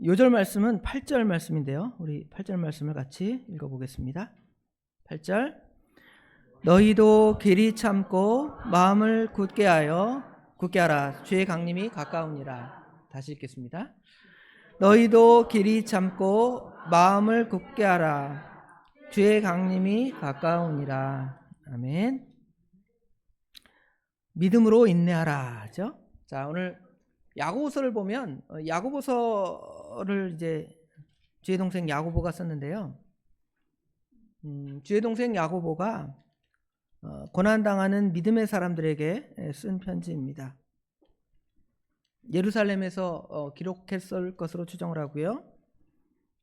요절 말씀은 8절 말씀인데요. 우리 8절 말씀을 같이 읽어보겠습니다. 8절. 너희도 길이 참고 마음을 굳게 하라. 주의 강림이 가까우니라. 다시 읽겠습니다. 너희도 길이 참고 마음을 굳게 하라. 주의 강림이 가까우니라. 아멘. 믿음으로 인내하라 하죠. 자, 오늘 야고보서를 보면 야고보서를 이제 주의 동생 야고보가 썼는데요. 주의 동생 야고보가 고난당하는 믿음의 사람들에게 쓴 편지입니다. 예루살렘에서 기록했을 것으로 추정을 하고요.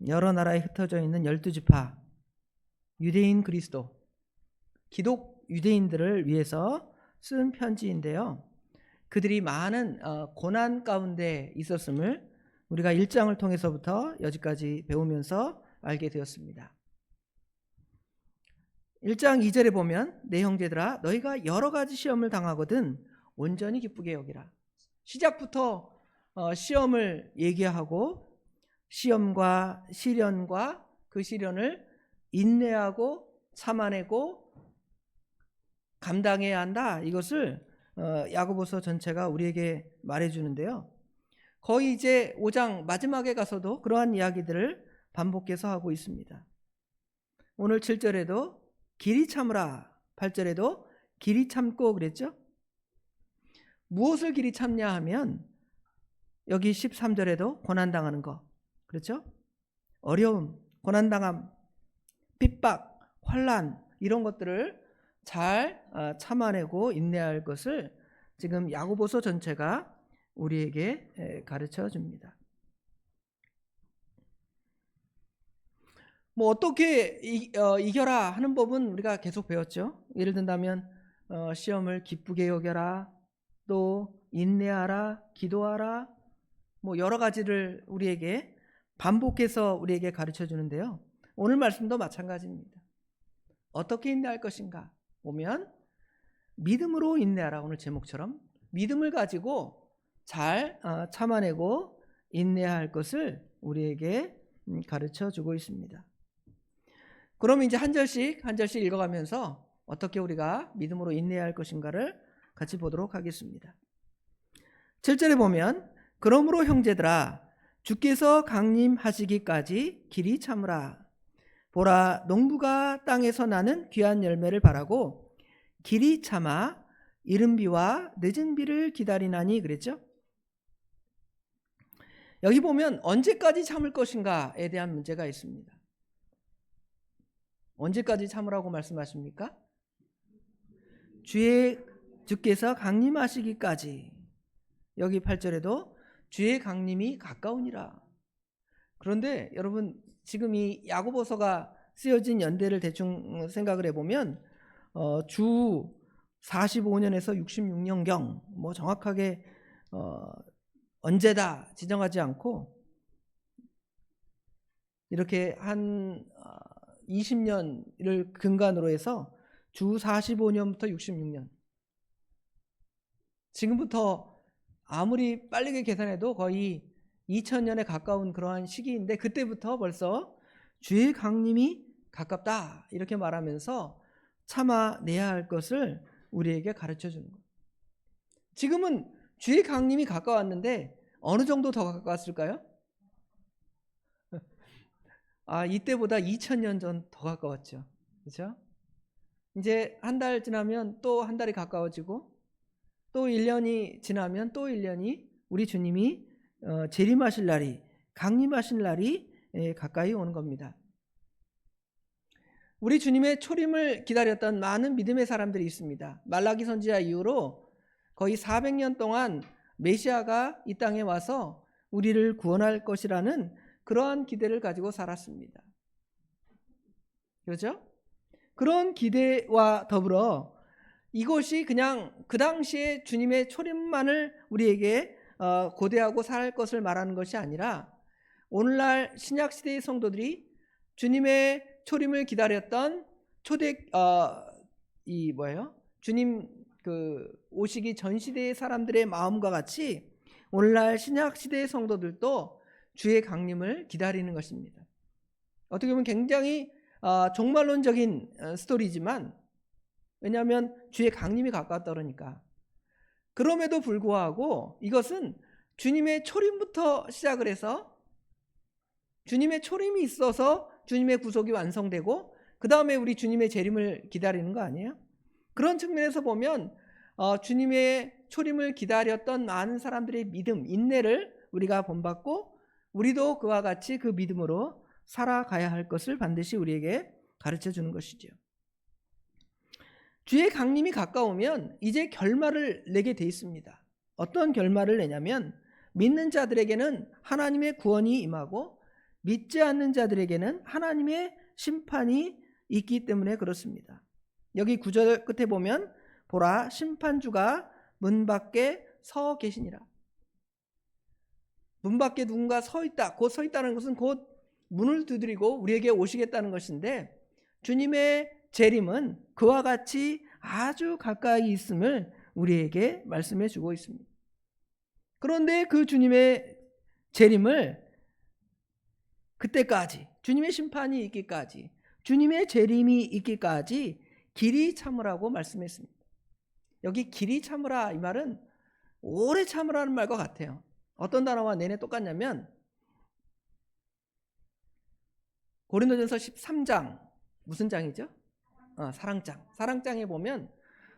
여러 나라에 흩어져 있는 12지파, 유대인 그리스도, 기독 유대인들을 위해서 쓴 편지인데요. 그들이 많은 고난 가운데 있었음을 우리가 1장을 통해서부터 여기까지 배우면서 알게 되었습니다. 1장 2절에 보면 내 형제들아 너희가 여러 가지 시험을 당하거든 온전히 기쁘게 여기라. 시작부터 시험을 얘기하고 시험과 시련과 그 시련을 인내하고 참아내고 감당해야 한다. 이것을 야고보서 전체가 우리에게 말해주는데요. 거의 이제 5장 마지막에 가서도 그러한 이야기들을 반복해서 하고 있습니다. 오늘 7절에도 길이 참으라, 8절에도 길이 참고 그랬죠. 무엇을 길이 참냐 하면 여기 13절에도 고난당하는 거, 그렇죠? 어려움, 고난당함, 핍박, 환난 이런 것들을 잘 참아내고 인내할 것을 지금 야고보서 전체가 우리에게 가르쳐 줍니다. 뭐 어떻게 이겨라 하는 법은 우리가 계속 배웠죠. 예를 든다면 시험을 기쁘게 여겨라, 또 인내하라, 기도하라, 뭐 여러 가지를 우리에게 반복해서 우리에게 가르쳐 주는데요. 오늘 말씀도 마찬가지입니다. 어떻게 인내할 것인가 보면 믿음으로 인내하라. 오늘 제목처럼 믿음을 가지고 잘 참아내고 인내할 것을 우리에게 가르쳐 주고 있습니다. 그럼 이제 한 절씩 읽어가면서 어떻게 우리가 믿음으로 인내해야 할 것인가를 같이 보도록 하겠습니다. 7절에 보면 그러므로 형제들아 주께서 강림하시기까지 길이 참으라. 보라 농부가 땅에서 나는 귀한 열매를 바라고 길이 참아 이른 비와 늦은 비를 기다리나니 그랬죠. 여기 보면 언제까지 참을 것인가에 대한 문제가 있습니다. 언제까지 참으라고 말씀하십니까? 주께서 강림하시기까지. 여기 8절에도 주의 강림이 가까우니라. 그런데 여러분 지금 이 야고보서가 쓰여진 연대를 대충 생각을 해보면 주 45년에서 66년경 뭐 정확하게 언제다 지정하지 않고 이렇게 한 20년을 근간으로 해서 주 45년부터 66년, 지금부터 아무리 빠르게 계산해도 거의 2000년에 가까운 그러한 시기인데 그때부터 벌써 주의 강림이 가깝다 이렇게 말하면서 참아내야 할 것을 우리에게 가르쳐 주는 거예요. 지금은 주의 강림이 가까웠는데 어느 정도 더 가까웠을까요? 이때보다 2000년 전 더 가까웠죠. 그렇죠? 이제 한 달 지나면 또 한 달이 가까워지고 또 1년이 지나면 또 1년이 우리 주님이 재림하실 날이, 강림하실 날이 가까이 오는 겁니다. 우리 주님의 초림을 기다렸던 많은 믿음의 사람들이 있습니다. 말라기 선지자 이후로 거의 400년 동안 메시아가 이 땅에 와서 우리를 구원할 것이라는 그러한 기대를 가지고 살았습니다. 그렇죠? 그런 기대와 더불어 이것이 그냥 그 당시에 주님의 초림만을 우리에게 고대하고 살 것을 말하는 것이 아니라 오늘날 신약시대의 성도들이 주님의 초림을 기다렸던 주님 오시기 전 시대의 사람들의 마음과 같이 오늘날 신약시대의 성도들도 주의 강림을 기다리는 것입니다. 어떻게 보면 굉장히 종말론적인 스토리지만, 왜냐하면 주의 강림이 가까웠다 그러니까. 그럼에도 불구하고 이것은 주님의 초림부터 시작을 해서 주님의 초림이 있어서 주님의 구속이 완성되고 그 다음에 우리 주님의 재림을 기다리는 거 아니에요? 그런 측면에서 보면 주님의 초림을 기다렸던 많은 사람들의 믿음, 인내를 우리가 본받고 우리도 그와 같이 그 믿음으로 살아가야 할 것을 반드시 우리에게 가르쳐 주는 것이죠. 주의 강림이 가까우면 이제 결말을 내게 돼 있습니다. 어떤 결말을 내냐면 믿는 자들에게는 하나님의 구원이 임하고 믿지 않는 자들에게는 하나님의 심판이 있기 때문에 그렇습니다. 여기 9절 끝에 보면 보라 심판주가 문 밖에 서 계시니라. 문 밖에 누군가 서 있다. 곧 서 있다는 것은 곧 문을 두드리고 우리에게 오시겠다는 것인데 주님의 재림은 그와 같이 아주 가까이 있음을 우리에게 말씀해 주고 있습니다. 그런데 그 주님의 재림을 그때까지 주님의 심판이 있기까지 주님의 재림이 있기까지 길이 참으라고 말씀했습니다. 여기 길이 참으라 이 말은 오래 참으라는 말과 같아요. 어떤 단어와 내내 똑같냐면 고린도전서 13장 무슨 장이죠? 사랑장. 사랑장에 보면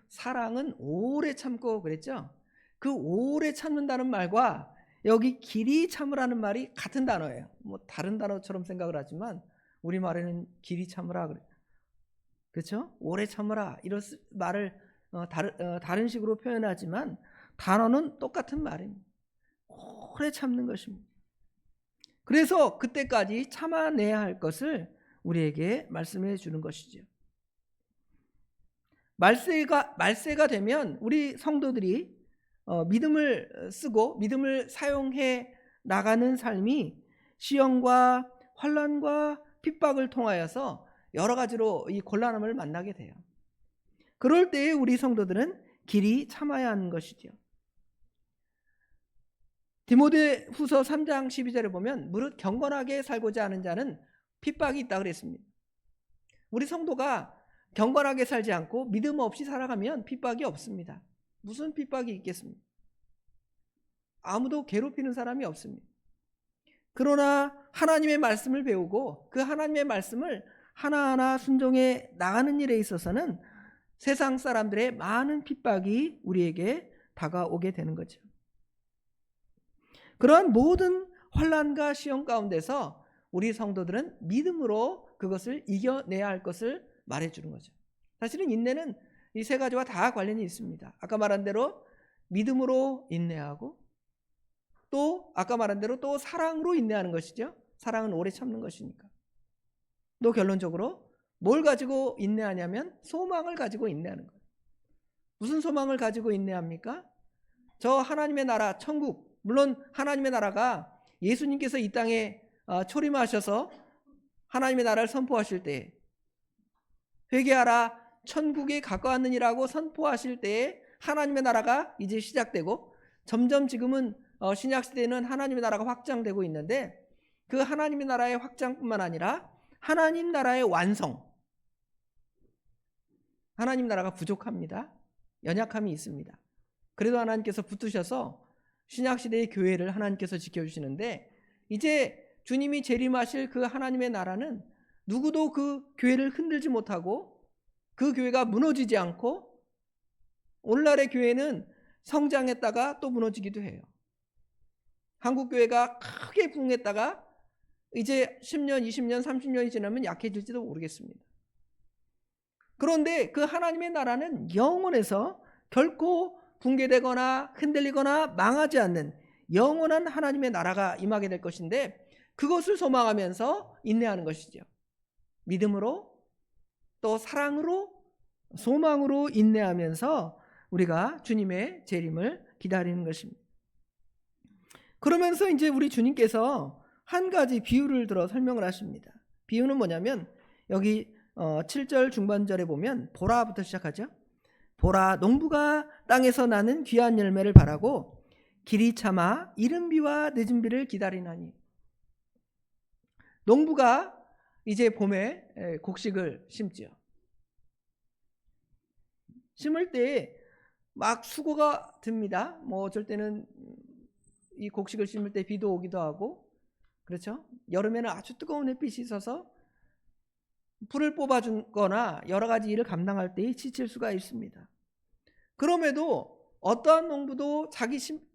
사랑은 오래 참고 그랬죠? 그 오래 참는다는 말과 여기 길이 참으라는 말이 같은 단어예요. 뭐 다른 단어처럼 생각을 하지만 우리말에는 길이 참으라 그래. 그렇죠? 오래 참으라 이런 말을 다른 식으로 표현하지만 단어는 똑같은 말입니다. 오래 참는 것입니다. 그래서 그때까지 참아내야 할 것을 우리에게 말씀해 주는 것이죠. 말세가 되면 우리 성도들이 믿음을 쓰고 믿음을 사용해 나가는 삶이 시험과 환난과 핍박을 통하여서 여러 가지로 이 곤란함을 만나게 돼요. 그럴 때에 우리 성도들은 길이 참아야 하는 것이죠. 디모데후서 3장 12절에 보면 무릇 경건하게 살고자 하는 자는 핍박이 있다 그랬습니다. 우리 성도가 경건하게 살지 않고 믿음 없이 살아가면 핍박이 없습니다. 무슨 핍박이 있겠습니까? 아무도 괴롭히는 사람이 없습니다. 그러나 하나님의 말씀을 배우고 그 하나님의 말씀을 하나하나 순종해 나가는 일에 있어서는 세상 사람들의 많은 핍박이 우리에게 다가오게 되는 거죠. 그러한 모든 환난과 시험 가운데서 우리 성도들은 믿음으로 그것을 이겨내야 할 것을 말해주는 거죠. 사실은 인내는 이 세 가지와 다 관련이 있습니다. 아까 말한 대로 믿음으로 인내하고 또 아까 말한 대로 또 사랑으로 인내하는 것이죠. 사랑은 오래 참는 것이니까. 또 결론적으로 뭘 가지고 인내하냐면 소망을 가지고 인내하는 거예요. 무슨 소망을 가지고 인내합니까? 저 하나님의 나라 천국, 물론 하나님의 나라가 예수님께서 이 땅에 초림하셔서 하나님의 나라를 선포하실 때 회개하라 천국에 가까웠느니라고 선포하실 때에 하나님의 나라가 이제 시작되고 점점 지금은 신약시대에는 하나님의 나라가 확장되고 있는데 그 하나님의 나라의 확장뿐만 아니라 하나님 나라의 완성, 하나님 나라가 부족합니다. 연약함이 있습니다. 그래도 하나님께서 붙드셔서 신약시대의 교회를 하나님께서 지켜주시는데 이제 주님이 재림하실 그 하나님의 나라는 누구도 그 교회를 흔들지 못하고 그 교회가 무너지지 않고 오늘날의 교회는 성장했다가 또 무너지기도 해요. 한국 교회가 크게 부흥했다가 이제 10년, 20년, 30년이 지나면 약해질지도 모르겠습니다. 그런데 그 하나님의 나라는 영원해서 결코 붕괴되거나 흔들리거나 망하지 않는 영원한 하나님의 나라가 임하게 될 것인데 그것을 소망하면서 인내하는 것이죠. 믿음으로 또 사랑으로 소망으로 인내하면서 우리가 주님의 재림을 기다리는 것입니다. 그러면서 이제 우리 주님께서 한 가지 비유를 들어 설명을 하십니다. 비유는 뭐냐면 여기 7절 중반절에 보면 보라부터 시작하죠. 보라 농부가 땅에서 나는 귀한 열매를 바라고 길이 참아 이른 비와 늦은 비를 기다리나니. 농부가 이제 봄에 곡식을 심지요. 심을 때 막 수고가 듭니다. 뭐 어쩔 때는 이 곡식을 심을 때 비도 오기도 하고, 그렇죠? 여름에는 아주 뜨거운 햇빛이 있어서 풀을 뽑아주거나 여러 가지 일을 감당할 때 지칠 수가 있습니다. 그럼에도 어떠한 농부도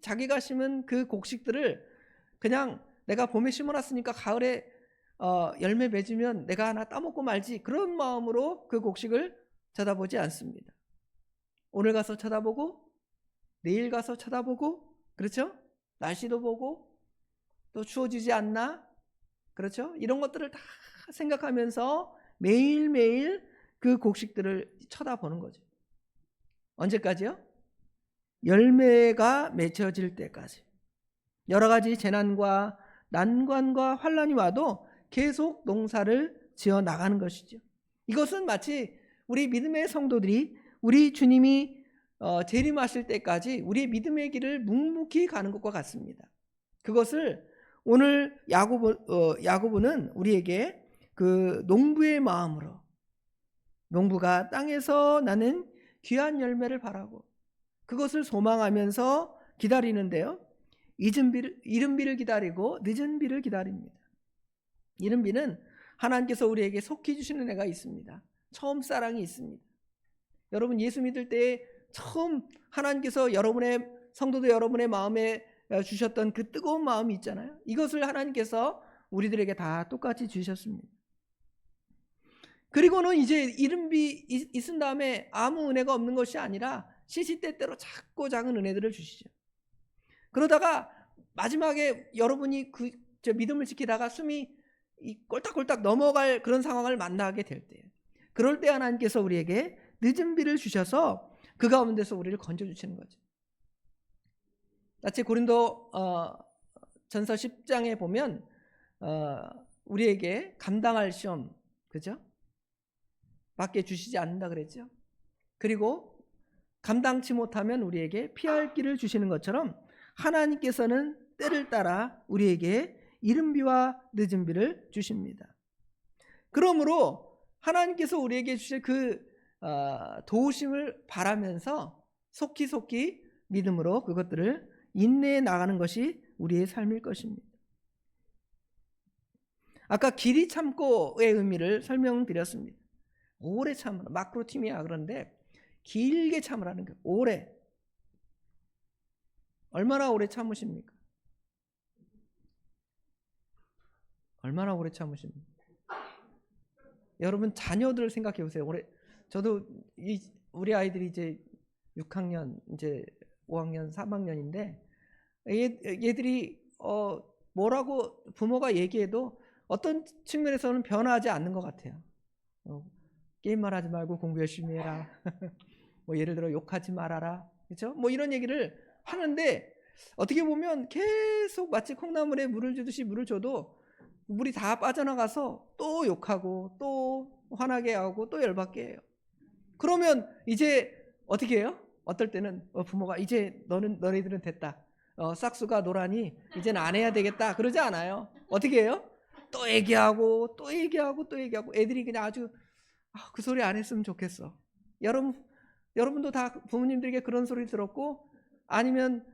자기가 심은 그 곡식들을 그냥 내가 봄에 심어놨으니까 가을에 열매 맺으면 내가 하나 따먹고 말지, 그런 마음으로 그 곡식을 쳐다보지 않습니다. 오늘 가서 쳐다보고 내일 가서 쳐다보고, 그렇죠? 날씨도 보고 또 추워지지 않나, 그렇죠? 이런 것들을 다 생각하면서 매일매일 그 곡식들을 쳐다보는 거죠. 언제까지요? 열매가 맺혀질 때까지. 여러 가지 재난과 난관과 환란이 와도 계속 농사를 지어 나가는 것이죠. 이것은 마치 우리 믿음의 성도들이 우리 주님이 재림하실 때까지 우리의 믿음의 길을 묵묵히 가는 것과 같습니다. 그것을 오늘 야고보는 우리에게 그 농부의 마음으로, 농부가 땅에서 나는 귀한 열매를 바라고 그것을 소망하면서 기다리는데요, 이른 비를 기다리고 늦은 비를 기다립니다. 이른 비는 하나님께서 우리에게 속히 주시는 애가 있습니다. 처음 사랑이 있습니다. 여러분, 예수 믿을 때 처음 하나님께서 여러분의 성도도 여러분의 마음에 주셨던 그 뜨거운 마음이 있잖아요. 이것을 하나님께서 우리들에게 다 똑같이 주셨습니다. 그리고는 이제 이른 비 있은 다음에 아무 은혜가 없는 것이 아니라 시시때때로 작고 작은 은혜들을 주시죠. 그러다가 마지막에 여러분이 믿음을 지키다가 숨이 꼴딱꼴딱 넘어갈 그런 상황을 만나게 될 때예요. 그럴 때 하나님께서 우리에게 늦은 비를 주셔서 그 가운데서 우리를 건져주시는 거죠. 마치 고린도 전서 10장에 보면 우리에게 감당할 시험, 그죠? 밖에 주시지 않는다 그랬죠. 그리고 감당치 못하면 우리에게 피할 길을 주시는 것처럼 하나님께서는 때를 따라 우리에게 이른 비와 늦은 비를 주십니다. 그러므로 하나님께서 우리에게 주실 그 도우심을 바라면서 속히 믿음으로 그것들을 인내해 나가는 것이 우리의 삶일 것입니다. 아까 길이 참고의 의미를 설명드렸습니다. 오래 참으라, 마크로티미아. 그런데 길게 참으라는 거예요. 오래. 얼마나 오래 참으십니까? 얼마나 오래 참으십니까? 여러분 자녀들 생각해 보세요. 저도 우리 아이들이 이제 6학년, 이제 5학년, 3학년인데 얘들이 뭐라고 부모가 얘기해도 어떤 측면에서는 변화하지 않는 것 같아요. 게임만 하지 말고 공부 열심히 해라. 뭐 예를 들어 욕하지 말아라. 그렇죠? 뭐 이런 얘기를 하는데 어떻게 보면 계속 마치 콩나물에 물을 주듯이 물을 줘도 물이 다 빠져나가서 또 욕하고 또 화나게 하고 또 열받게 해요. 그러면 이제 어떻게 해요? 어떨 때는 부모가 이제 너희들은 됐다. 싹수가 노라니 이제는 안 해야 되겠다. 그러지 않아요. 어떻게 해요? 또 얘기하고 또 얘기하고 또 얘기하고 애들이 그냥 아주 그 소리 안 했으면 좋겠어. 여러분도 다 부모님들에게 그런 소리 들었고 아니면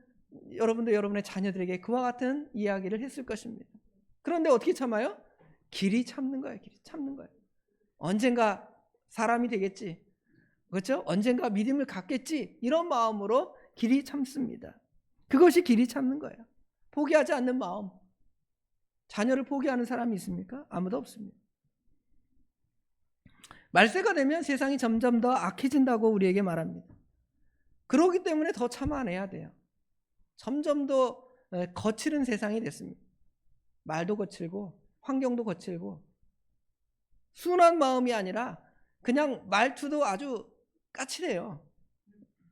여러분도 여러분의 자녀들에게 그와 같은 이야기를 했을 것입니다. 그런데 어떻게 참아요? 길이 참는 거예요. 길이 참는 거예요. 언젠가 사람이 되겠지. 그렇죠? 언젠가 믿음을 갖겠지. 이런 마음으로 길이 참습니다. 그것이 길이 참는 거예요. 포기하지 않는 마음. 자녀를 포기하는 사람이 있습니까? 아무도 없습니다. 말세가 되면 세상이 점점 더 악해진다고 우리에게 말합니다. 그렇기 때문에 더 참아내야 돼요. 점점 더 거칠은 세상이 됐습니다. 말도 거칠고 환경도 거칠고 순한 마음이 아니라 그냥 말투도 아주 까칠해요.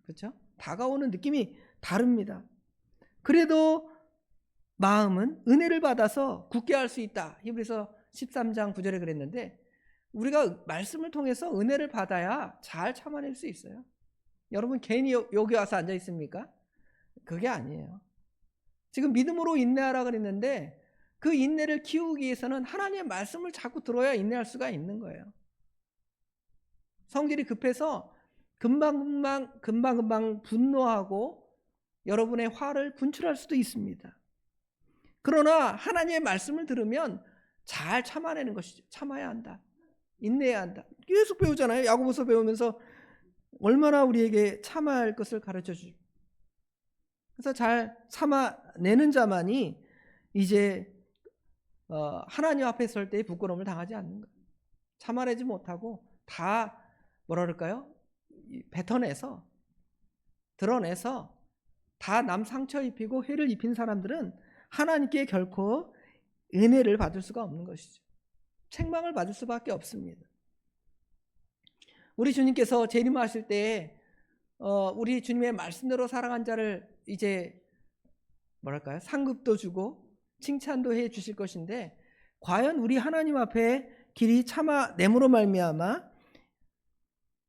그렇죠? 다가오는 느낌이 다릅니다. 그래도 마음은 은혜를 받아서 굳게 할 수 있다. 히브리서 13장 9절에 그랬는데 우리가 말씀을 통해서 은혜를 받아야 잘 참아낼 수 있어요. 여러분 괜히 여기 와서 앉아 있습니까? 그게 아니에요. 지금 믿음으로 인내하라 그랬는데 그 인내를 키우기 위해서는 하나님의 말씀을 자꾸 들어야 인내할 수가 있는 거예요. 성질이 급해서 금방 분노하고 여러분의 화를 분출할 수도 있습니다. 그러나 하나님의 말씀을 들으면 잘 참아내는 것이죠. 참아야 한다. 인내해야 한다. 계속 배우잖아요. 야고보서 배우면서 얼마나 우리에게 참아야 할 것을 가르쳐 주죠. 그래서 잘 참아내는 자만이 이제 하나님 앞에 설 때 부끄러움을 당하지 않는 거예요. 참아내지 못하고 다 뭐라 그럴까요? 뱉어내서 드러내서 다 남 상처 입히고 해를 입힌 사람들은 하나님께 결코 은혜를 받을 수가 없는 것이죠. 책망을 받을 수밖에 없습니다. 우리 주님께서 재림하실 때 우리 주님의 말씀대로 살아간 자를 이제 뭐랄까요? 상급도 주고 칭찬도 해 주실 것인데, 과연 우리 하나님 앞에 길이 참아냄으로 말미암아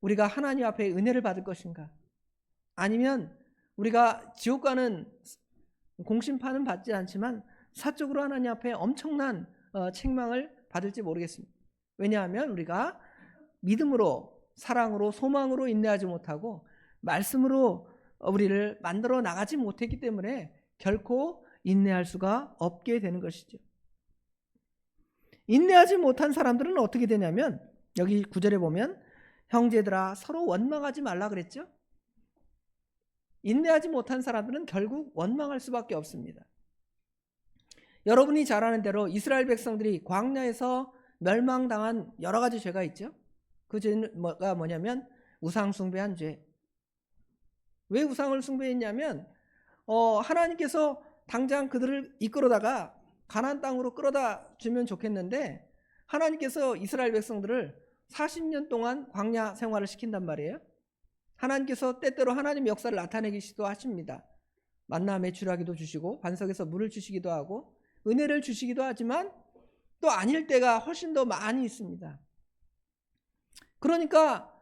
우리가 하나님 앞에 은혜를 받을 것인가? 아니면 우리가 지옥 가는 공심판은 받지 않지만 사적으로 하나님 앞에 엄청난 책망을 받을지 모르겠습니다. 왜냐하면 우리가 믿음으로, 사랑으로, 소망으로 인내하지 못하고 말씀으로 우리를 만들어 나가지 못했기 때문에 결코 인내할 수가 없게 되는 것이죠. 인내하지 못한 사람들은 어떻게 되냐면, 여기 9절에 보면 형제들아 서로 원망하지 말라 그랬죠. 인내하지 못한 사람들은 결국 원망할 수밖에 없습니다. 여러분이 잘 아는 대로 이스라엘 백성들이 광야에서 멸망당한 여러 가지 죄가 있죠. 그 죄가 뭐냐면 우상 숭배한 죄. 왜 우상을 숭배했냐면 하나님께서 당장 그들을 이끌어다가 가나안 땅으로 끌어다 주면 좋겠는데, 하나님께서 이스라엘 백성들을 40년 동안 광야 생활을 시킨단 말이에요. 하나님께서 때때로 하나님의 역사를 나타내기도 하십니다. 만나 매출하기도 주시고 반석에서 물을 주시기도 하고 은혜를 주시기도 하지만 또 아닐 때가 훨씬 더 많이 있습니다. 그러니까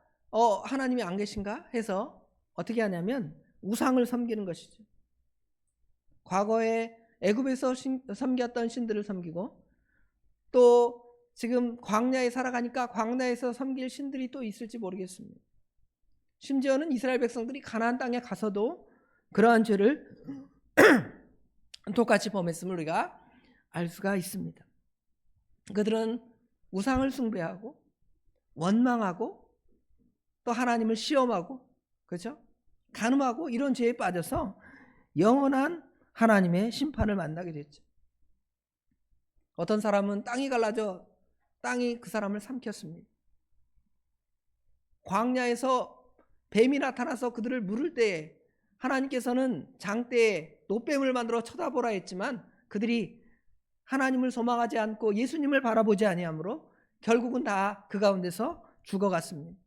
하나님이 안 계신가 해서 어떻게 하냐면 우상을 섬기는 것이죠. 과거에 애굽에서 섬겼던 신들을 섬기고, 또 지금 광야에 살아가니까 광야에서 섬길 신들이 또 있을지 모르겠습니다. 심지어는 이스라엘 백성들이 가나안 땅에 가서도 그러한 죄를 똑같이 범했음을 우리가 알 수가 있습니다. 그들은 우상을 숭배하고 원망하고 또 하나님을 시험하고, 그렇죠? 간음하고 이런 죄에 빠져서 영원한 하나님의 심판을 만나게 됐죠. 어떤 사람은 땅이 갈라져 땅이 그 사람을 삼켰습니다. 광야에서 뱀이 나타나서 그들을 물을 때에 하나님께서는 장대에 노뱀을 만들어 쳐다보라 했지만 그들이 하나님을 소망하지 않고 예수님을 바라보지 아니하므로 결국은 다 그 가운데서 죽어갔습니다.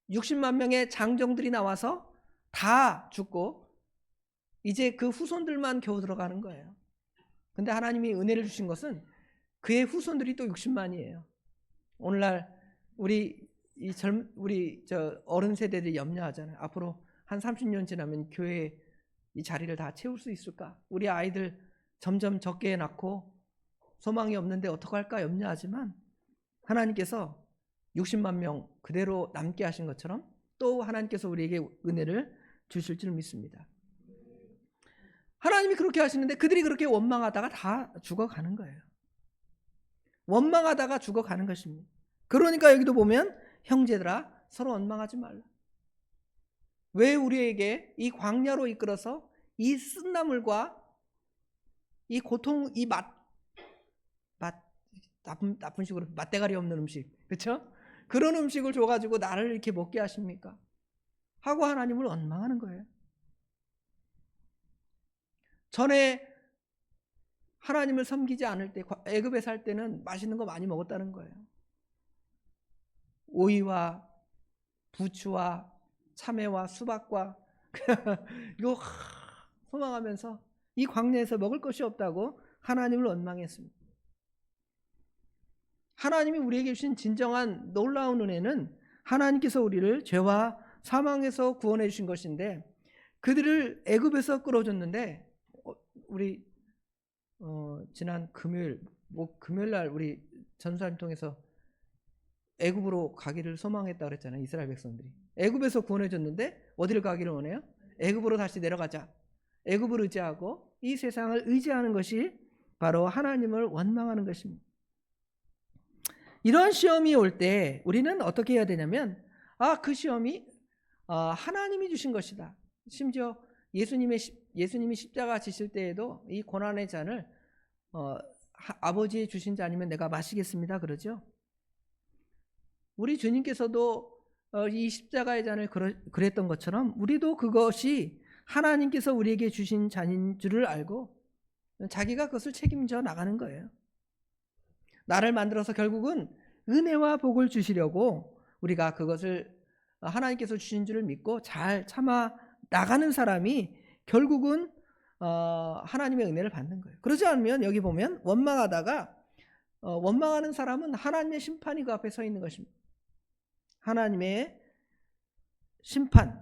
60만 명의 장정들이 나와서 다 죽고 이제 그 후손들만 겨우 들어가는 거예요. 근데 하나님이 은혜를 주신 것은 그의 후손들이 또 60만이에요. 오늘날 우리 어른 세대들이 염려하잖아요. 앞으로 한 30년 지나면 교회 이 자리를 다 채울 수 있을까? 우리 아이들 점점 적게 낳고 소망이 없는데 어떡할까 염려하지만, 하나님께서 60만 명 그대로 남게 하신 것처럼 또 하나님께서 우리에게 은혜를 주실 줄 믿습니다. 하나님이 그렇게 하시는데 그들이 그렇게 원망하다가 다 죽어가는 거예요. 원망하다가 죽어가는 것입니다. 그러니까 여기도 보면 형제들아 서로 원망하지 말라. 왜 우리에게 이 광야로 이끌어서 이 쓴나물과 이 고통, 이 나쁜 식으로 맛대가리 없는 음식, 그렇죠? 그런 음식을 줘가지고 나를 이렇게 먹게 하십니까? 하고 하나님을 원망하는 거예요. 전에 하나님을 섬기지 않을 때, 애굽에 살 때는 맛있는 거 많이 먹었다는 거예요. 오이와 부추와 참외와 수박과 이거 소망하면서 이 광야에서 먹을 것이 없다고 하나님을 원망했습니다. 하나님이 우리에게 주신 진정한 놀라운 은혜는 하나님께서 우리를 죄와 사망에서 구원해 주신 것인데, 그들을 애굽에서 끌어줬는데 우리 지난 금요일 날 우리 전사님 통해서 애굽으로 가기를 소망했다 그랬잖아요. 이스라엘 백성들이. 애굽에서 구원해 줬는데 어디를 가기를 원해요? 애굽으로 다시 내려가자. 애굽을 의지하고 이 세상을 의지하는 것이 바로 하나님을 원망하는 것입니다. 이런 시험이 올 때 우리는 어떻게 해야 되냐면 그 시험이 하나님이 주신 것이다. 심지어 예수님이 십자가 지실 때에도 이 고난의 잔을 아버지 주신 자 아니면 내가 마시겠습니다 그러죠. 우리 주님께서도 이 십자가의 잔을 그랬던 것처럼 우리도 그것이 하나님께서 우리에게 주신 잔인 줄을 알고 자기가 그것을 책임져 나가는 거예요. 나를 만들어서 결국은 은혜와 복을 주시려고 우리가 그것을 하나님께서 주신 줄을 믿고 잘 참아 나가는 사람이 결국은 하나님의 은혜를 받는 거예요. 그러지 않으면 여기 보면 원망하는 사람은 하나님의 심판이 그 앞에 서 있는 것입니다. 하나님의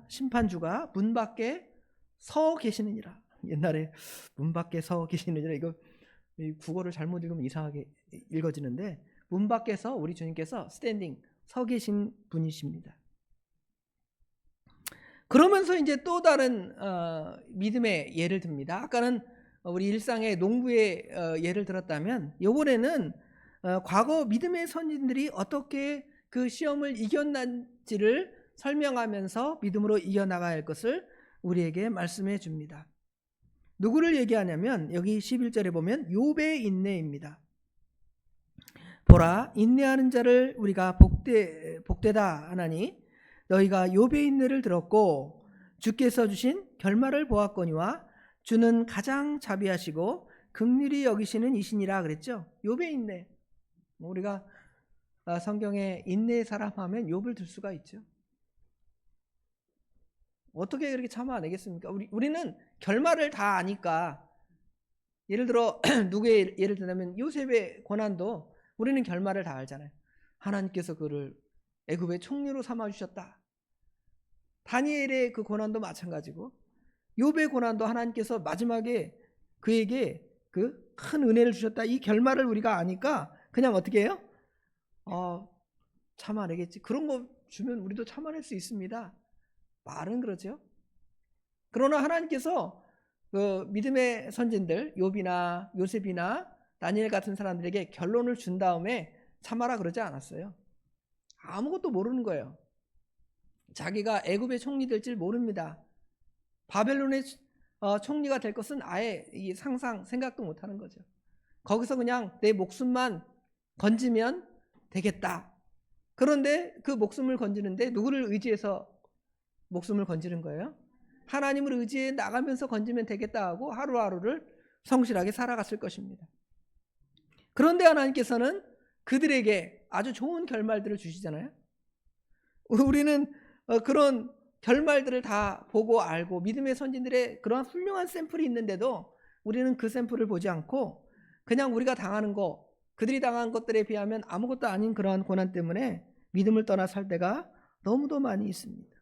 심판주가 문 밖에 서 계시느니라. 옛날에 문 밖에 서 계시느니라, 이거 국어를 잘못 읽으면 이상하게 읽어지는데 문 밖에서 우리 주님께서 스탠딩 서 계신 분이십니다. 그러면서 이제 또 다른 믿음의 예를 듭니다. 아까는 우리 일상의 농부의 예를 들었다면 이번에는 과거 믿음의 선진들이 어떻게 그 시험을 이겼는지를 설명하면서 믿음으로 이겨나가야 할 것을 우리에게 말씀해 줍니다. 누구를 얘기하냐면 여기 11절에 보면 욥의 인내입니다. 보라, 인내하는 자를 우리가 복되다 하나니 너희가 욥의 인내를 들었고 주께서 주신 결말을 보았거니와 주는 가장 자비하시고 긍휼히 여기시는 이시니라 그랬죠. 욥의 인내. 우리가 성경에 인내의 사람 하면 욥을 들 수가 있죠. 어떻게 그렇게 참아내겠습니까? 우리는 결말을 다 아니까. 예를 들어 누구의 예를 들면 요셉의 고난도 우리는 결말을 다 알잖아요. 하나님께서 그를 애굽의 총리로 삼아주셨다. 다니엘의 그 고난도 마찬가지고 욥의 고난도 하나님께서 마지막에 그에게 그 큰 은혜를 주셨다. 이 결말을 우리가 아니까 그냥 어떻게 해요? 참아내겠지. 그런 거 주면 우리도 참아낼 수 있습니다. 말은 그러죠. 그러나 하나님께서 그 믿음의 선진들 욥이나 요셉이나 다니엘 같은 사람들에게 결론을 준 다음에 참아라 그러지 않았어요. 아무것도 모르는 거예요. 자기가 애굽의 총리 될 줄 모릅니다. 바벨론의 총리가 될 것은 아예 생각도 못하는 거죠. 거기서 그냥 내 목숨만 건지면 되겠다. 그런데 그 목숨을 건지는데 누구를 의지해서 목숨을 건지는 거예요? 하나님을 의지해 나가면서 건지면 되겠다 하고 하루하루를 성실하게 살아갔을 것입니다. 그런데 하나님께서는 그들에게 아주 좋은 결말들을 주시잖아요. 우리는 그런 결말들을 다 보고 알고 믿음의 선진들의 그런 훌륭한 샘플이 있는데도 우리는 그 샘플을 보지 않고 그냥 우리가 당하는 거, 그들이 당한 것들에 비하면 아무것도 아닌 그러한 고난 때문에 믿음을 떠나 살 때가 너무도 많이 있습니다.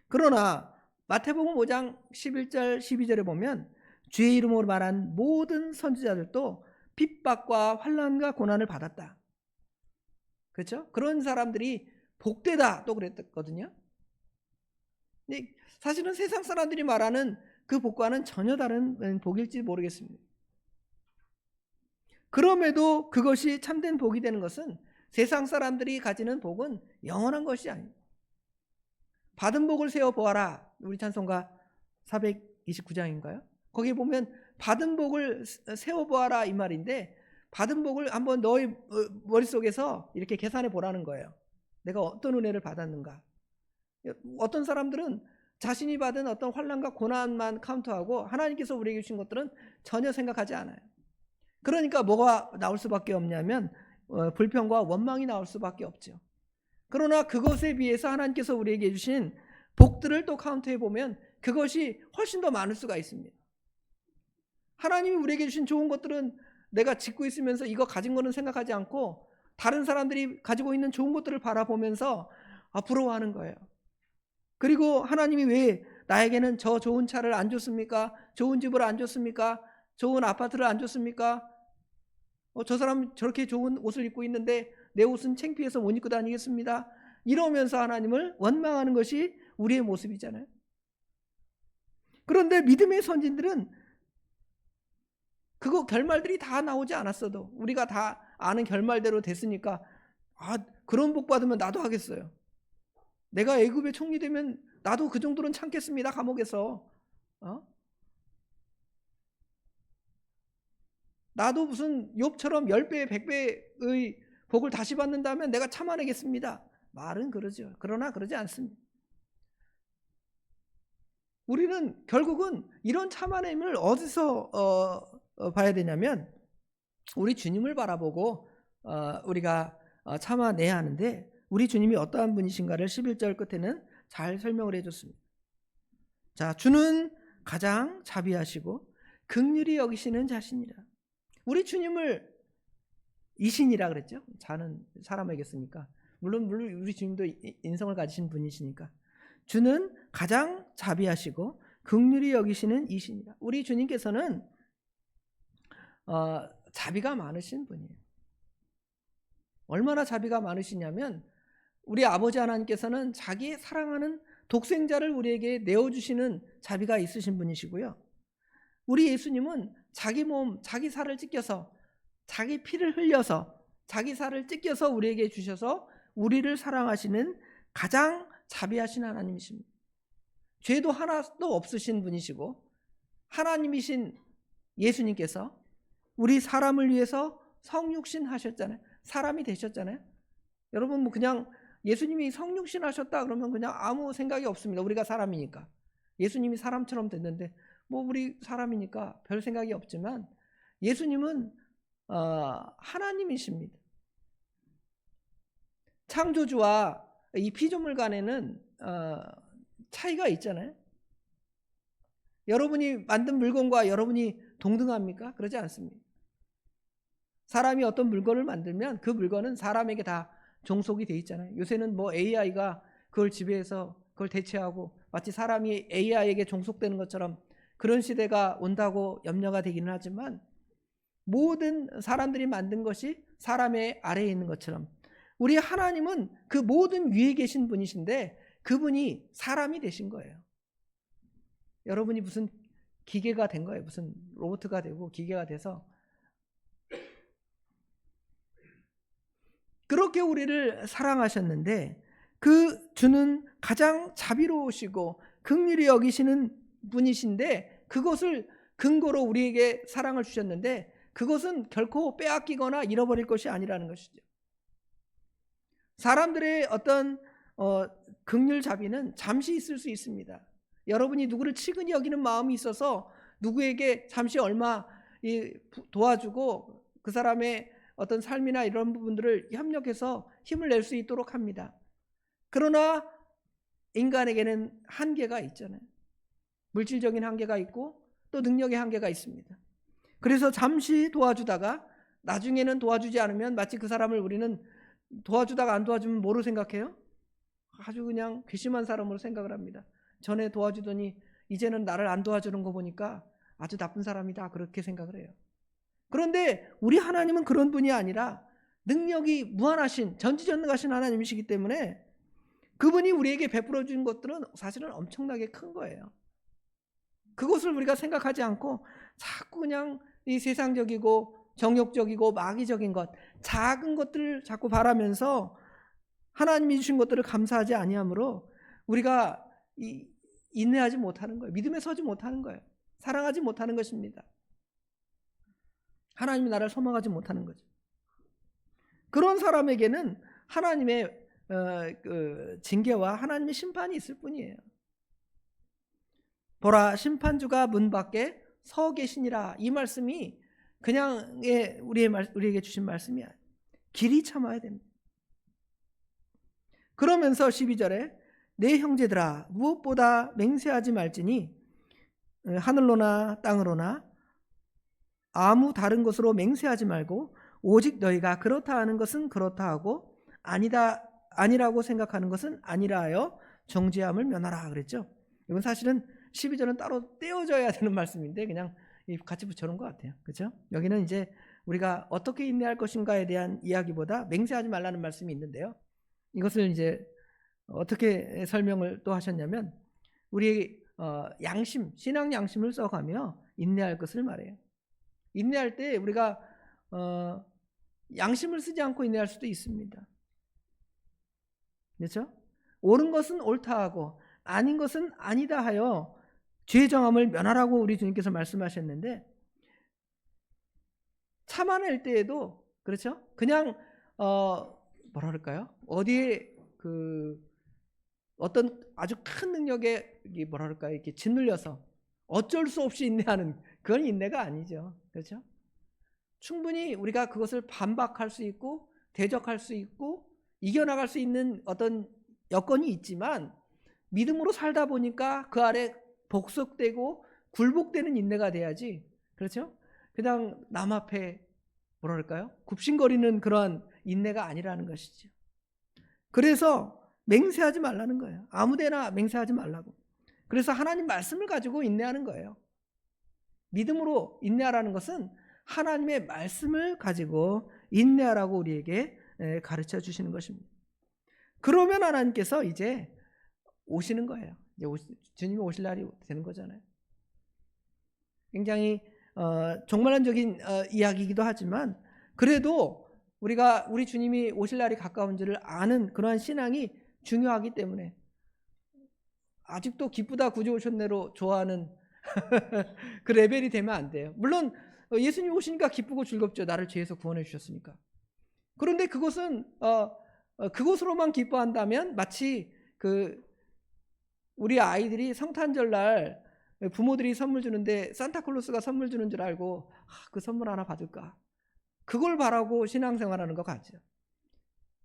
그러나 마태복음 5장 11절 12절에 보면 주의 이름으로 말한 모든 선지자들도 핍박과 환난과 고난을 받았다. 그렇죠? 그런 사람들이 복되다 또 그랬거든요. 근데 사실은 세상 사람들이 말하는 그 복과는 전혀 다른 복일지 모르겠습니다. 그럼에도 그것이 참된 복이 되는 것은 세상 사람들이 가지는 복은 영원한 것이 아닙니다. 받은 복을 세어보아라. 우리 찬송가 429장인가요? 거기 보면 받은 복을 세어보아라 이 말인데 받은 복을 한번 너의 머릿속에서 이렇게 계산해 보라는 거예요. 내가 어떤 은혜를 받았는가. 어떤 사람들은 자신이 받은 어떤 환난과 고난만 카운트하고 하나님께서 우리에게 주신 것들은 전혀 생각하지 않아요. 그러니까 뭐가 나올 수밖에 없냐면 불평과 원망이 나올 수밖에 없죠. 그러나 그것에 비해서 하나님께서 우리에게 주신 복들을 또 카운트해 보면 그것이 훨씬 더 많을 수가 있습니다. 하나님이 우리에게 주신 좋은 것들은 내가 짓고 있으면서 이거 가진 거는 생각하지 않고 다른 사람들이 가지고 있는 좋은 것들을 바라보면서 부러워하는 거예요. 그리고 하나님이 왜 나에게는 저 좋은 차를 안 줬습니까? 좋은 집을 안 줬습니까? 좋은 아파트를 안 줬습니까? 저 사람 저렇게 좋은 옷을 입고 있는데 내 옷은 창피해서 못 입고 다니겠습니다. 이러면서 하나님을 원망하는 것이 우리의 모습이잖아요. 그런데 믿음의 선진들은 그거 결말들이 다 나오지 않았어도 우리가 다 아는 결말대로 됐으니까 그런 복 받으면 나도 하겠어요. 내가 애굽의 총리 되면 나도 그 정도는 참겠습니다. 감옥에서. 나도 무슨 욥처럼 10배 100배의 복을 다시 받는다면 내가 참아내겠습니다. 말은 그러죠. 그러나 그러지 않습니다. 우리는 결국은 이런 참아냄을 어디서 봐야 되냐면 우리 주님을 바라보고 우리가 참아내야 하는데, 우리 주님이 어떠한 분이신가를 11절 끝에는 잘 설명을 해줬습니다. 자, 주는 가장 자비하시고 긍휼히 여기시는 자신이라. 우리 주님을 이신이라 그랬죠. 자는 사람에게 쓰니까. 물론 우리 주님도 인성을 가지신 분이시니까. 주는 가장 자비하시고 긍휼히 여기시는 이신이라. 우리 주님께서는 자비가 많으신 분이에요. 얼마나 자비가 많으시냐면 우리 아버지 하나님께서는 자기 사랑하는 독생자를 우리에게 내어주시는 자비가 있으신 분이시고요. 우리 예수님은 자기 몸, 자기 살을 찢겨서, 자기 피를 흘려서, 자기 살을 찢겨서 우리에게 주셔서 우리를 사랑하시는 가장 자비하신 하나님이십니다. 죄도 하나도 없으신 분이시고, 하나님이신 예수님께서 우리 사람을 위해서 성육신 하셨잖아요. 사람이 되셨잖아요. 여러분 뭐 그냥 예수님이 성육신 하셨다 그러면 그냥 아무 생각이 없습니다. 우리가 사람이니까. 예수님이 사람처럼 됐는데 뭐 우리 사람이니까 별 생각이 없지만 예수님은 하나님이십니다. 창조주와 이 피조물 간에는 차이가 있잖아요. 여러분이 만든 물건과 여러분이 동등합니까? 그러지 않습니다. 사람이 어떤 물건을 만들면 그 물건은 사람에게 다 종속이 돼 있잖아요. 요새는 뭐 AI가 그걸 지배해서 그걸 대체하고 마치 사람이 AI에게 종속되는 것처럼 그런 시대가 온다고 염려가 되기는 하지만, 모든 사람들이 만든 것이 사람의 아래에 있는 것처럼 우리 하나님은 그 모든 위에 계신 분이신데 그분이 사람이 되신 거예요. 여러분이 무슨 기계가 된 거예요. 무슨 로봇가 되고 기계가 돼서. 그렇게 우리를 사랑하셨는데 그 주는 가장 자비로우시고 긍휼히 여기시는 분이신데, 그것을 근거로 우리에게 사랑을 주셨는데 그것은 결코 빼앗기거나 잃어버릴 것이 아니라는 것이죠. 사람들의 어떤 긍휼 자비는 잠시 있을 수 있습니다. 여러분이 누구를 치근히 여기는 마음이 있어서 누구에게 잠시 얼마 도와주고 그 사람의 어떤 삶이나 이런 부분들을 협력해서 힘을 낼 수 있도록 합니다. 그러나 인간에게는 한계가 있잖아요. 물질적인 한계가 있고 또 능력의 한계가 있습니다. 그래서 잠시 도와주다가 나중에는 도와주지 않으면 마치 그 사람을 우리는 도와주다가 안 도와주면 뭐로 생각해요? 아주 그냥 괘씸한 사람으로 생각을 합니다. 전에 도와주더니 이제는 나를 안 도와주는 거 보니까 아주 나쁜 사람이다, 그렇게 생각을 해요. 그런데 우리 하나님은 그런 분이 아니라 능력이 무한하신 전지전능하신 하나님이시기 때문에 그분이 우리에게 베풀어 준 것들은 사실은 엄청나게 큰 거예요. 그것을 우리가 생각하지 않고 자꾸 그냥 이 세상적이고 정욕적이고 마귀적인 것, 작은 것들을 자꾸 바라면서 하나님이 주신 것들을 감사하지 아니하므로 우리가 인내하지 못하는 거예요. 믿음에 서지 못하는 거예요. 사랑하지 못하는 것입니다. 하나님이 나를 소망하지 못하는 거죠. 그런 사람에게는 하나님의 징계와 하나님의 심판이 있을 뿐이에요. 보라, 심판주가 문 밖에 서 계시니라. 이 말씀이 그냥 우리에게 주신 말씀이 아니에요. 길이 참아야 됩니다. 그러면서 12절에 내 형제들아 무엇보다 맹세하지 말지니 하늘로나 땅으로나 아무 다른 것으로 맹세하지 말고 오직 너희가 그렇다 하는 것은 그렇다 하고 아니라고 생각하는 것은 아니라 하여 정죄함을 면하라 그랬죠. 이건 사실은 12절은 따로 떼어져야 되는 말씀인데 그냥 같이 붙여놓은 것 같아요. 그렇죠? 여기는 이제 우리가 어떻게 인내할 것인가에 대한 이야기보다 맹세하지 말라는 말씀이 있는데요. 이것을 이제 어떻게 설명을 또 하셨냐면 우리 양심, 신앙 양심을 써가며 인내할 것을 말해요. 인내할 때 우리가 양심을 쓰지 않고 인내할 수도 있습니다. 그렇죠? 옳은 것은 옳다 하고 아닌 것은 아니다 하여 죄의 정함을 면하라고 우리 주님께서 말씀하셨는데, 참아낼 때에도 그렇죠? 그냥 뭐라 그럴까요? 어디에 어떤 아주 큰 능력에 뭐라 그럴까요? 이렇게 짓눌려서 어쩔 수 없이 인내하는 그건 인내가 아니죠. 그렇죠? 충분히 우리가 그것을 반박할 수 있고 대적할 수 있고 이겨나갈 수 있는 어떤 여건이 있지만 믿음으로 살다 보니까 그 아래 복속되고 굴복되는 인내가 돼야지. 그렇죠? 그냥 남 앞에 뭐라 그럴까요? 굽신거리는 그러한 인내가 아니라는 것이죠. 그래서 맹세하지 말라는 거예요. 아무데나 맹세하지 말라고. 그래서 하나님 말씀을 가지고 인내하는 거예요. 믿음으로 인내하라는 것은 하나님의 말씀을 가지고 인내하라고 우리에게 가르쳐 주시는 것입니다. 그러면 하나님께서 이제 오시는 거예요. 이제 주님이 오실 날이 되는 거잖아요. 굉장히 종말론적인 이야기이기도 하지만 그래도 우리 주님이 오실 날이 가까운 줄을 아는 그러한 신앙이 중요하기 때문에 아직도 기쁘다 구주 오셨네로 좋아하는 그 레벨이 되면 안 돼요. 물론 예수님 오시니까 기쁘고 즐겁죠. 나를 죄에서 구원해 주셨으니까. 그런데 그것은 그것으로만 기뻐한다면 마치 우리 아이들이 성탄절 날 부모들이 선물 주는데 산타클로스가 선물 주는 줄 알고 그 선물 하나 받을까, 그걸 바라고 신앙생활하는 것 같죠.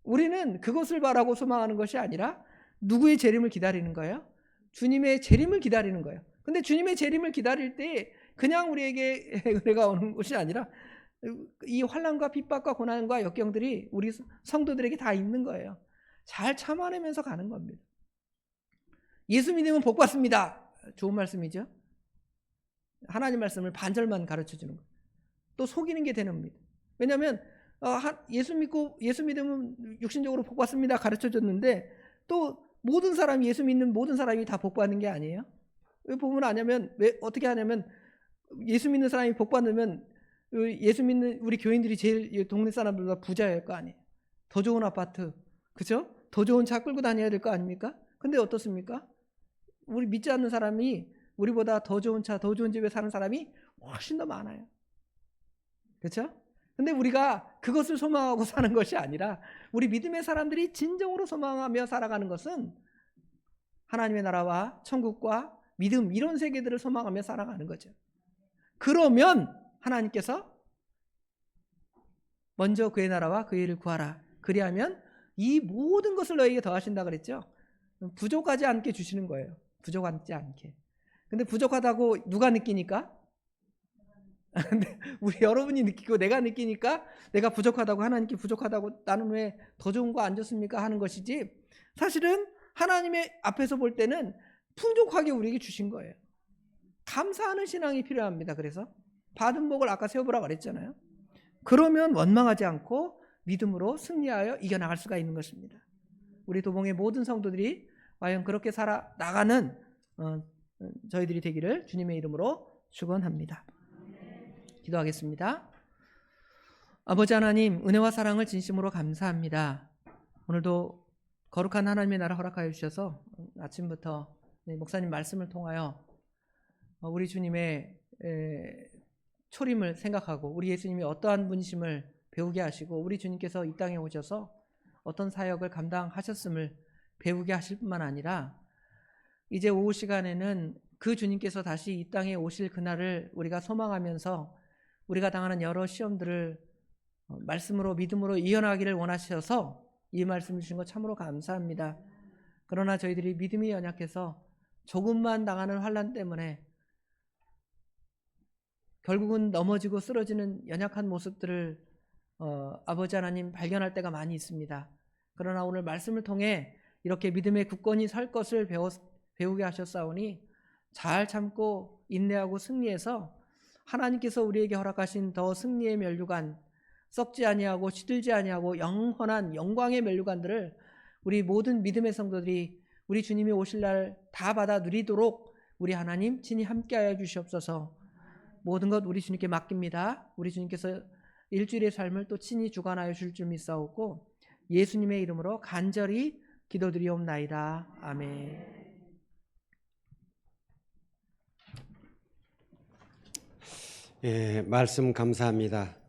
우리는 그것을 바라고 소망하는 것이 아니라 누구의 재림을 기다리는 거예요? 주님의 재림을 기다리는 거예요. 근데 주님의 재림을 기다릴 때 그냥 우리에게 은혜가 오는 것이 아니라 이 환난과 핍박과 고난과 역경들이 우리 성도들에게 다 있는 거예요. 잘 참아내면서 가는 겁니다. 예수 믿으면 복 받습니다. 좋은 말씀이죠. 하나님 말씀을 반절만 가르쳐 주는 거예요. 또 속이는 게 되는 겁니다. 왜냐하면 예수 믿으면 육신적으로 복 받습니다 가르쳐 줬는데 또 모든 사람이, 예수 믿는 모든 사람이 다 복 받는 게 아니에요. 왜 보면 아냐면, 왜 어떻게 하냐면 예수 믿는 사람이 복 받으면 예수 믿는 우리 교인들이 제일 동네 사람들보다 부자일 거 아니에요. 더 좋은 아파트, 그죠? 더 좋은 차 끌고 다녀야 될 거 아닙니까? 근데 어떻습니까? 우리 믿지 않는 사람이 우리보다 더 좋은 차, 더 좋은 집에 사는 사람이 훨씬 더 많아요. 그렇죠? 근데 우리가 그것을 소망하고 사는 것이 아니라 우리 믿음의 사람들이 진정으로 소망하며 살아가는 것은 하나님의 나라와 천국과 믿음, 이런 세계들을 소망하며 살아가는 거죠. 그러면 하나님께서 먼저 그의 나라와 그의 일을 구하라. 그리하면 이 모든 것을 너에게 더하신다 그랬죠. 부족하지 않게 주시는 거예요. 부족하지 않게. 근데 부족하다고 누가 느끼니까? 근데 우리 여러분이 느끼고 내가 느끼니까 내가 부족하다고, 하나님께 부족하다고, 나는 왜 더 좋은 거 안 줬습니까 하는 것이지, 사실은 하나님의 앞에서 볼 때는 풍족하게 우리에게 주신 거예요. 감사하는 신앙이 필요합니다. 그래서 받은 복을 아까 세워보라 그랬잖아요. 그러면 원망하지 않고 믿음으로 승리하여 이겨나갈 수가 있는 것입니다. 우리 도봉의 모든 성도들이 과연 그렇게 살아나가는 저희들이 되기를 주님의 이름으로 축원합니다. 기도하겠습니다. 아버지 하나님, 은혜와 사랑을 진심으로 감사합니다. 오늘도 거룩한 하나님의 나라 허락하여 주셔서 아침부터 목사님 말씀을 통하여 우리 주님의 초림을 생각하고 우리 예수님이 어떠한 분이심을 배우게 하시고 우리 주님께서 이 땅에 오셔서 어떤 사역을 감당하셨음을 배우게 하실 뿐만 아니라 이제 오후 시간에는 그 주님께서 다시 이 땅에 오실 그날을 우리가 소망하면서 우리가 당하는 여러 시험들을 말씀으로, 믿음으로 이겨나가기를 원하셔서 이 말씀을 주신 것 참으로 감사합니다. 그러나 저희들이 믿음이 연약해서 조금만 당하는 환난 때문에 결국은 넘어지고 쓰러지는 연약한 모습들을 아버지 하나님 발견할 때가 많이 있습니다. 그러나 오늘 말씀을 통해 이렇게 믿음의 굳건히 설 것을 배우게 하셨사오니 잘 참고 인내하고 승리해서 하나님께서 우리에게 허락하신 더 승리의 면류관, 썩지 아니하고 시들지 아니하고 영원한 영광의 면류관들을 우리 모든 믿음의 성도들이 우리 주님이 오실 날 다 받아 누리도록 우리 하나님 친히 함께하여 주시옵소서. 모든 것 우리 주님께 맡깁니다. 우리 주님께서 일주일의 삶을 또 친히 주관하여 줄 줄 믿사오고 예수님의 이름으로 간절히 기도드리옵나이다. 아멘. 예, 말씀 감사합니다.